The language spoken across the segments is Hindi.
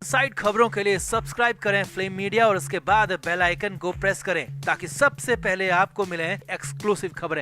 साइड खबरों के लिए सब्सक्राइब करें फ्लेम मीडिया और उसके बाद बेल आइकन को प्रेस करें ताकि सबसे पहले आपको मिले एक्सक्लूसिव खबरें।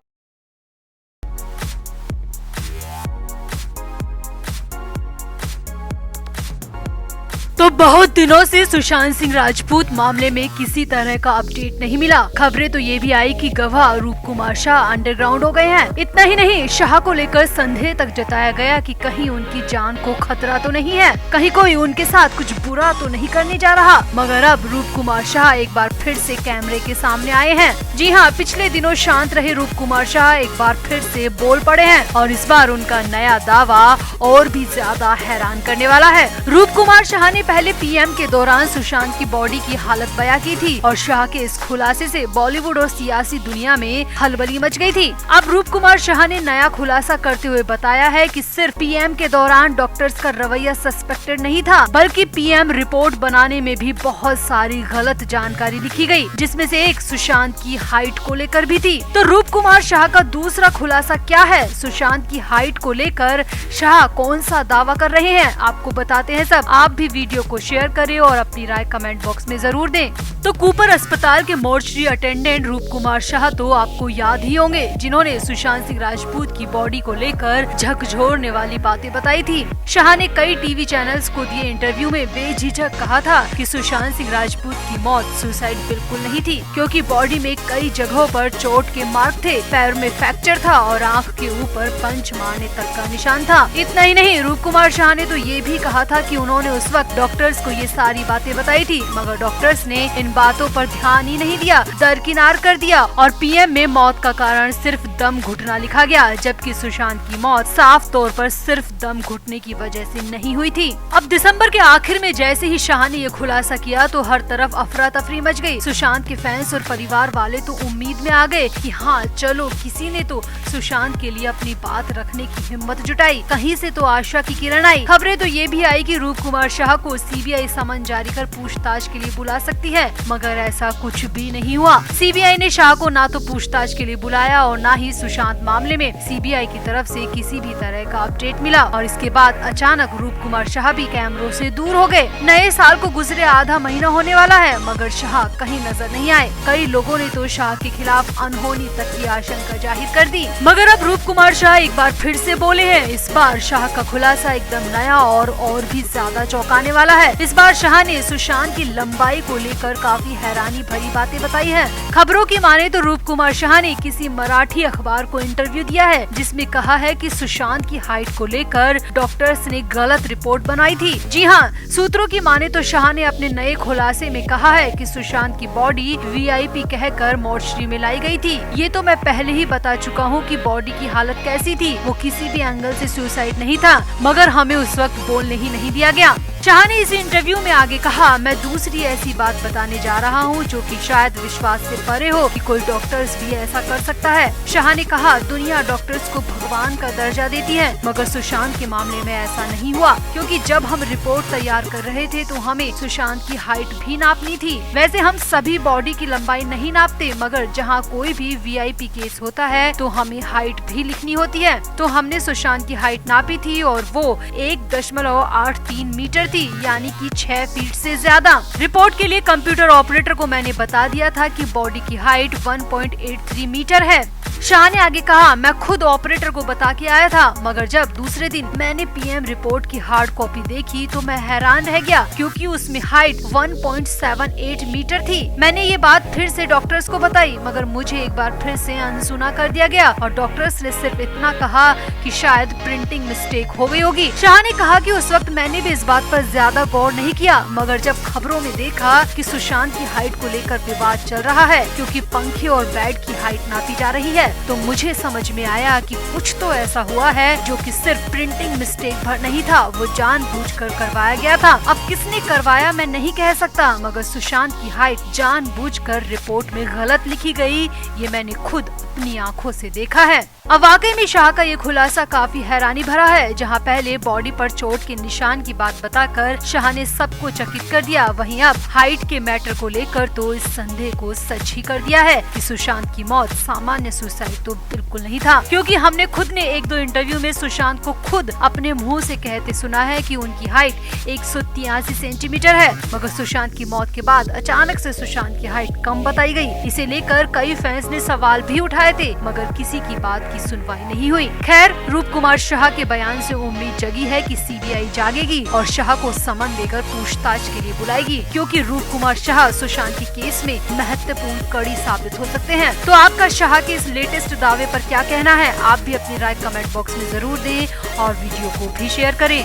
तो बहुत दिनों से सुशांत सिंह राजपूत मामले में किसी तरह का अपडेट नहीं मिला। खबरें तो ये भी आई कि गवाह रूप कुमार शाह अंडरग्राउंड हो गए हैं। इतना ही नहीं, शाह को लेकर संदेह तक जताया गया कि कहीं उनकी जान को खतरा तो नहीं है, कहीं कोई उनके साथ कुछ बुरा तो नहीं करने जा रहा। मगर अब रूप कुमार शाह एक बार फिर से कैमरे के सामने आए हैं। जी हाँ, पिछले दिनों शांत रहे रूप कुमार शाह एक बार फिर से बोल पड़े हैं और इस बार उनका नया दावा और भी ज्यादा हैरान करने वाला है। रूप कुमार शाह ने पहले पीएम के दौरान सुशांत की बॉडी की हालत बयां की थी और शाह के इस खुलासे से बॉलीवुड और सियासी दुनिया में हलबली मच गई थी। अब रूप कुमार शाह ने नया खुलासा करते हुए बताया है कि सिर्फ पीएम के दौरान डॉक्टर्स का रवैया सस्पेक्टेड नहीं था, बल्कि पीएम रिपोर्ट बनाने में भी बहुत सारी गलत जानकारी लिखी गई, जिसमें से एक सुशांत की हाइट को लेकर भी थी। तो रूप कुमार शाह का दूसरा खुलासा क्या है? सुशांत की हाइट को लेकर शाह कौन सा दावा कर रहे हैं, आपको बताते हैं सब। आप भी वीडियो को शेयर करें और अपनी राय कमेंट बॉक्स में जरूर दें। तो कूपर अस्पताल के मोर्चरी अटेंडेंट रूप कुमार शाह तो आपको याद ही होंगे, जिन्होंने सुशांत सिंह राजपूत की बॉडी को लेकर झकझोरने वाली बातें बताई थी। शाह ने कई टीवी चैनल्स को दिए इंटरव्यू में बेझिझक कहा था कि सुशांत सिंह राजपूत की मौत सुसाइड बिल्कुल नहीं थी, क्योंकि बॉडी में कई जगहों पर चोट के मार्क थे, पैर में फ्रैक्चर था और आंख के ऊपर पंच मारने तक का निशान था। इतना ही नहीं, रूप कुमार शाह ने तो ये भी कहा था कि उन्होंने उस वक्त डॉक्टर्स को ये सारी बातें बताई थी, मगर डॉक्टर्स ने इन बातों पर ध्यान ही नहीं दिया, दरकिनार कर दिया और पीएम में मौत का कारण सिर्फ दम घुटना लिखा गया, जबकि सुशांत की मौत साफ तौर पर सिर्फ दम घुटने की वजह से नहीं हुई थी। अब दिसंबर के आखिर में जैसे ही शाह ने ये खुलासा किया तो हर तरफ अफरा तफरी मच गई। सुशांत के फैंस और परिवार वाले तो उम्मीद में आ गए कि हाँ चलो, किसी ने तो सुशांत के लिए अपनी बात रखने की हिम्मत जुटाई। कहीं से तो आशा की किरण आई। खबरें तो ये भी आई कि रूप कुमार शाह को सीबीआई समन जारी कर पूछताछ के लिए बुला सकती है, मगर ऐसा कुछ भी नहीं हुआ। सीबीआई ने शाह को ना तो पूछताछ के लिए बुलाया और ना ही सुशांत मामले में सीबीआई की तरफ से किसी भी तरह का अपडेट मिला। और इसके बाद अचानक रूप कुमार शाह भी कैमरों से दूर हो गए। नए साल को गुजरे आधा महीना होने वाला है, मगर शाह कहीं नजर नहीं आए। कई लोगों ने तो शाह के खिलाफ अनहोनी तक की आशंका जाहिर कर दी, मगर अब रूप कुमार शाह एक बार फिर से बोले हैं। इस बार शाह का खुलासा एकदम नया और भी ज्यादा चौंकाने वाला है। इस बार शाह ने सुशांत की लंबाई को लेकर काफी हैरानी भरी बातें बताई हैं। खबरों की माने तो रूप कुमार शाह ने किसी मराठी अखबार को इंटरव्यू दिया है, जिसमें कहा है कि सुशांत की हाइट को लेकर डॉक्टर्स ने गलत रिपोर्ट बनाई थी। जी हाँ, सूत्रों की माने तो शाह ने अपने नए खुलासे में कहा है कि सुशांत की बॉडी वीआईपी कहकर मोर्चरी में लाई गई थी। ये तो मैं पहले ही बता चुका हूँ कि बॉडी की हालत कैसी थी, वो किसी भी एंगल से सुसाइड नहीं था, मगर हमें उस वक्त बोलने ही नहीं दिया गया। शाह ने इस इंटरव्यू में आगे कहा, मैं दूसरी ऐसी बात बताने जा रहा हूँ जो कि शायद विश्वास से परे हो कि कोई डॉक्टर्स भी ऐसा कर सकता है। शाह ने कहा, दुनिया डॉक्टर्स को भगवान का दर्जा देती है, मगर सुशांत के मामले में ऐसा नहीं हुआ, क्योंकि जब हम रिपोर्ट तैयार कर रहे थे तो हमें सुशांत की हाइट भी नापनी थी। वैसे हम सभी बॉडी की लंबाई नहीं नापते, मगर जहाँ कोई भी वीआईपी केस होता है तो हमें हाइट भी लिखनी होती है। तो हमने सुशांत की हाइट नापी थी और वो 1.83 मीटर थी, यानी कि 6 फीट से ज्यादा। रिपोर्ट के लिए कंप्यूटर ऑपरेटर को मैंने बता दिया था कि बॉडी की हाइट 1.83 मीटर है। शाह ने आगे कहा, मैं खुद ऑपरेटर को बता के आया था, मगर जब दूसरे दिन मैंने पीएम रिपोर्ट की हार्ड कॉपी देखी तो मैं हैरान रह गया, क्योंकि उसमें हाइट 1.78 मीटर थी। मैंने ये बात फिर से डॉक्टर्स को बताई, मगर मुझे एक बार फिर से अनसुना कर दिया गया और डॉक्टर्स ने सिर्फ इतना कहा कि शायद प्रिंटिंग मिस्टेक हो गई होगी। शाह ने कहा कि उस वक्त मैंने भी इस बात पर ज्यादा गौर नहीं किया, मगर जब खबरों में देखा कि सुशांत की हाइट को लेकर विवाद चल रहा है, क्योंकि पंखे और बेड की हाइट नापी जा रही है, तो मुझे समझ में आया कि कुछ तो ऐसा हुआ है जो कि सिर्फ प्रिंटिंग मिस्टेक भर नहीं था, वो जानबूझकर करवाया गया था। अब किसने करवाया मैं नहीं कह सकता, मगर सुशांत की हाइट जानबूझकर रिपोर्ट में गलत लिखी गई, ये मैंने खुद अपनी आंखों से देखा है। अब वाकई में शाह का ये खुलासा काफी हैरानी भरा है। जहां पहले बॉडी पर चोट के निशान की बात बताकर शाह ने सबको चकित कर दिया, वहीं अब हाइट के मैटर को लेकर तो इस संदेह को सच ही कर दिया है कि सुशांत की मौत सामान्य सुसाइड सुसाइड तो बिल्कुल नहीं था, क्योंकि हमने खुद ने 1-2 इंटरव्यू में सुशांत को खुद अपने मुंह से कहते सुना है कि उनकी हाइट 183 सेंटीमीटर है। मगर सुशांत की मौत के बाद अचानक से सुशांत की हाइट कम बताई गई। इसे लेकर कई फैंस ने सवाल भी उठाए थे, मगर किसी की बात की सुनवाई नहीं हुई। खैर, रूप कुमार शाह के बयान से उम्मीद जगी है कि सीबीआई जागेगी और शाह को समन देकर पूछताछ के लिए बुलाएगी, क्योंकि रूप कुमार शाह सुशांत के केस में महत्वपूर्ण कड़ी साबित हो सकते हैं। तो आपका शाह के इस लेटेस्ट दावे पर क्या कहना है? आप भी अपनी राय कमेंट बॉक्स में जरूर दें और वीडियो को भी शेयर करें।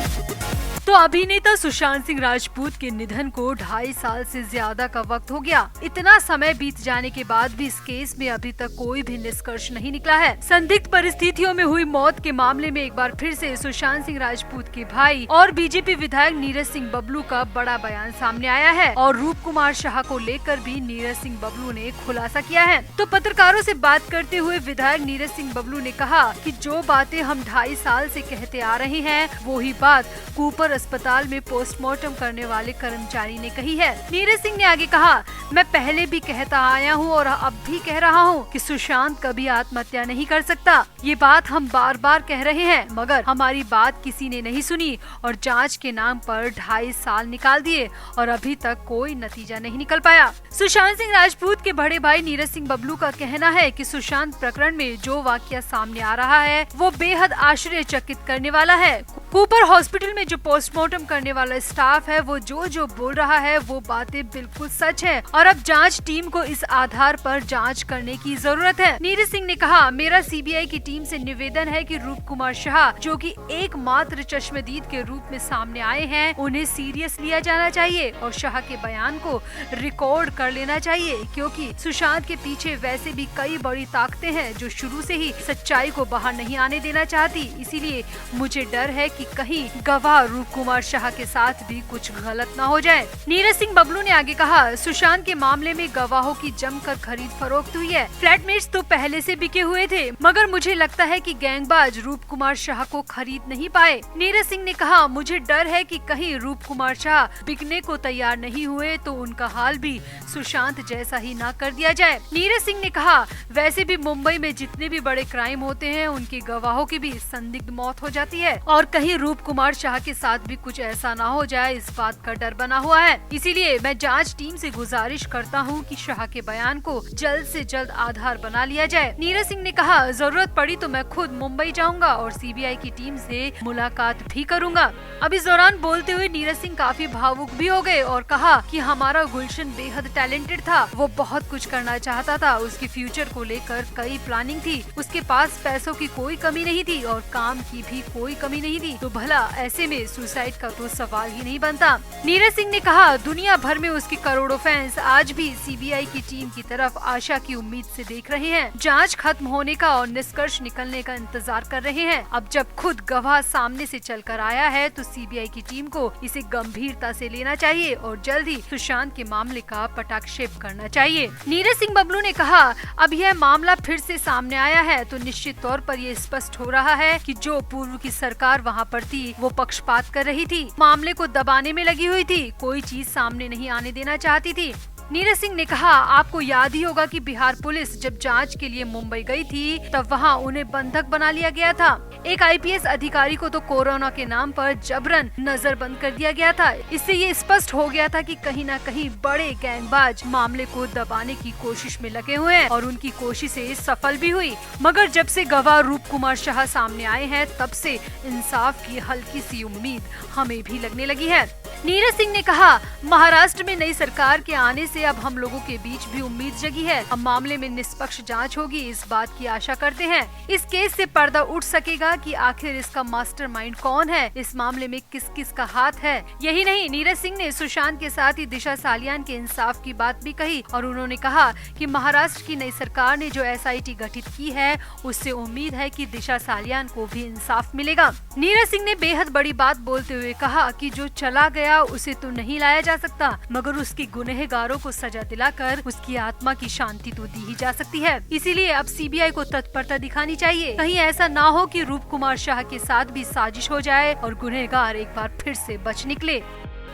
तो अभिनेता सुशांत सिंह राजपूत के निधन को 2.5 साल से ज्यादा का वक्त हो गया। इतना समय बीत जाने के बाद भी इस केस में अभी तक कोई भी निष्कर्ष नहीं निकला है। संदिग्ध परिस्थितियों में हुई मौत के मामले में एक बार फिर से सुशांत सिंह राजपूत के भाई और बीजेपी विधायक नीरज सिंह बबलू का बड़ा बयान सामने आया है और रूप कुमार शाह को लेकर भी नीरज सिंह बबलू ने खुलासा किया है। तो पत्रकारों से बात करते हुए विधायक नीरज सिंह बबलू ने कहा कि जो बातें हम 2.5 साल से कहते आ रहे हैं, वो ही बात कूपर अस्पताल में पोस्टमार्टम करने वाले कर्मचारी ने कही है। नीरज सिंह ने आगे कहा, मैं पहले भी कहता आया हूं और अब भी कह रहा हूं कि सुशांत कभी आत्महत्या नहीं कर सकता। ये बात हम बार बार कह रहे हैं, मगर हमारी बात किसी ने नहीं सुनी और जांच के नाम पर 2.5 साल निकाल दिए और अभी तक कोई नतीजा नहीं निकल पाया। सुशांत सिंह राजपूत के बड़े भाई नीरज सिंह बबलू का कहना है कि सुशांत प्रकरण में जो वाकया सामने आ रहा है वो बेहद आश्चर्यचकित करने वाला है। कूपर हॉस्पिटल में जो पोस्टमार्टम करने वाला स्टाफ है वो जो बोल रहा है वो बातें बिल्कुल सच है और अब जांच टीम को इस आधार पर जांच करने की जरूरत है। नीरज सिंह ने कहा, मेरा सीबीआई की टीम से निवेदन है कि रूप कुमार शाह, जो कि एकमात्र चश्मदीद के रूप में सामने आए हैं, उन्हें सीरियस लिया जाना चाहिए और शाह के बयान को रिकॉर्ड कर लेना चाहिए, क्योंकि सुशांत के पीछे वैसे भी कई बड़ी ताकतें हैं जो शुरू से ही सच्चाई को बाहर नहीं आने देना चाहती। इसीलिए मुझे डर है कि कहीं गवाह रूप कुमार शाह के साथ भी कुछ गलत न हो जाए। नीरज सिंह बबलू ने आगे कहा, सुशांत के मामले में गवाहों की जमकर खरीद फरोख्त हुई है। फ्लैटमेट्स तो पहले से बिके हुए थे, मगर मुझे लगता है कि गैंगबाज रूप कुमार शाह को खरीद नहीं पाए। नीरज सिंह ने कहा, मुझे डर है कि कहीं रूप कुमार शाह बिकने को तैयार नहीं हुए तो उनका हाल भी सुशांत जैसा ही ना कर दिया जाए। नीरज सिंह ने कहा, वैसे भी मुंबई में जितने भी बड़े क्राइम होते हैं उनके गवाहों की भी संदिग्ध मौत हो जाती है और कहीं रूप कुमार शाह के साथ भी कुछ ऐसा ना हो जाए, इस बात का डर बना हुआ है। इसीलिए मैं जांच टीम से गुजारिश करता हूं कि शाह के बयान को जल्द से जल्द आधार बना लिया जाए। नीरज सिंह ने कहा, जरूरत पड़ी तो मैं खुद मुंबई जाऊंगा और सीबीआई की टीम से मुलाकात भी करूंगा। अब इस दौरान बोलते हुए नीरज सिंह काफी भावुक भी हो गए और कहा कि हमारा गुलशन बेहद टैलेंटेड था, वो बहुत कुछ करना चाहता था, उसके फ्यूचर को लेकर कई प्लानिंग थी, उसके पास पैसों की कोई कमी नहीं थी और काम की भी कोई कमी नहीं थी, तो भला ऐसे में सुसाइड का तो सवाल ही नहीं बनता। नीरज सिंह ने कहा, दुनिया भर में उसके करोड़ों फैंस आज भी सीबीआई की टीम की तरफ आशा की उम्मीद से देख रहे हैं, जांच खत्म होने का और निष्कर्ष निकलने का इंतजार कर रहे हैं। अब जब खुद गवाह सामने से चलकर आया है तो सीबीआई की टीम को इसे गंभीरता से लेना चाहिए और जल्द ही सुशांत के मामले का पटाक्षेप करना चाहिए। नीरज सिंह बबलू ने कहा, अब यह मामला फिर से सामने आया है तो निश्चित तौर पर ये स्पष्ट हो रहा है कि जो पूर्व की सरकार वहाँ पर थी वो पक्षपात कर रही थी, मामले को दबाने में लगी हुई थी, कोई चीज सामने नहीं आने देना चाहती थी। नीरज सिंह ने कहा, आपको याद ही होगा कि बिहार पुलिस जब जांच के लिए मुंबई गई थी तब वहां उन्हें बंधक बना लिया गया था। एक आईपीएस अधिकारी को तो कोरोना के नाम पर जबरन नजरबंद कर दिया गया था। इससे ये स्पष्ट हो गया था कि कहीं न कहीं बड़े गैंगबाज मामले को दबाने की कोशिश में लगे हुए हैं और उनकी कोशिशें सफल भी हुई। मगर जब से गवाह रूप कुमार शाह सामने आए हैं तब से इंसाफ की हल्की सी उम्मीद हमें भी लगने लगी है। नीरज सिंह ने कहा, महाराष्ट्र में नई सरकार के आने से अब हम लोगों के बीच भी उम्मीद जगी है। अब मामले में निष्पक्ष जांच होगी, इस बात की आशा करते हैं। इस केस से पर्दा उठ सकेगा कि आखिर इसका मास्टरमाइंड कौन है, इस मामले में किस किस का हाथ है। यही नहीं, नीरज सिंह ने सुशांत के साथ ही दिशा सालियान के इंसाफ की बात भी कही और उन्होंने कहा कि महाराष्ट्र की नई सरकार ने जो SIT गठित की है उससे उम्मीद है कि दिशा सालियान को भी इंसाफ मिलेगा। नीरज सिंह ने बेहद बड़ी बात बोलते हुए कहा कि जो चला गया उसे तो नहीं लाया जा सकता, मगर उसके गुनहगारों को सजा दिलाकर उसकी आत्मा की शांति तो दी ही जा सकती है। इसीलिए अब सीबीआई को तत्परता दिखानी चाहिए, कहीं ऐसा ना हो कि रूप कुमार शाह के साथ भी साजिश हो जाए और गुनहगार एक बार फिर से बच निकले।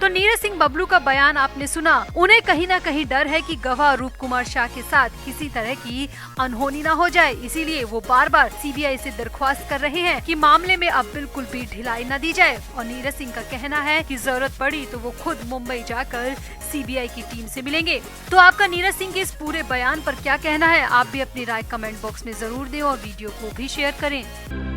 तो नीरज सिंह बबलू का बयान आपने सुना। उन्हें कहीं न कहीं डर है कि गवाह रूप कुमार शाह के साथ किसी तरह की अनहोनी न हो जाए, इसीलिए वो बार बार सीबीआई से दरख्वास्त कर रहे हैं कि मामले में अब बिल्कुल भी ढिलाई न दी जाए। और नीरज सिंह का कहना है कि जरूरत पड़ी तो वो खुद मुंबई जाकर सीबीआई की टीम से मिलेंगे। तो आपका नीरज सिंह के इस पूरे बयान पर क्या कहना है? आप भी अपनी राय कमेंट बॉक्स में जरूर दें और वीडियो को भी शेयर करें।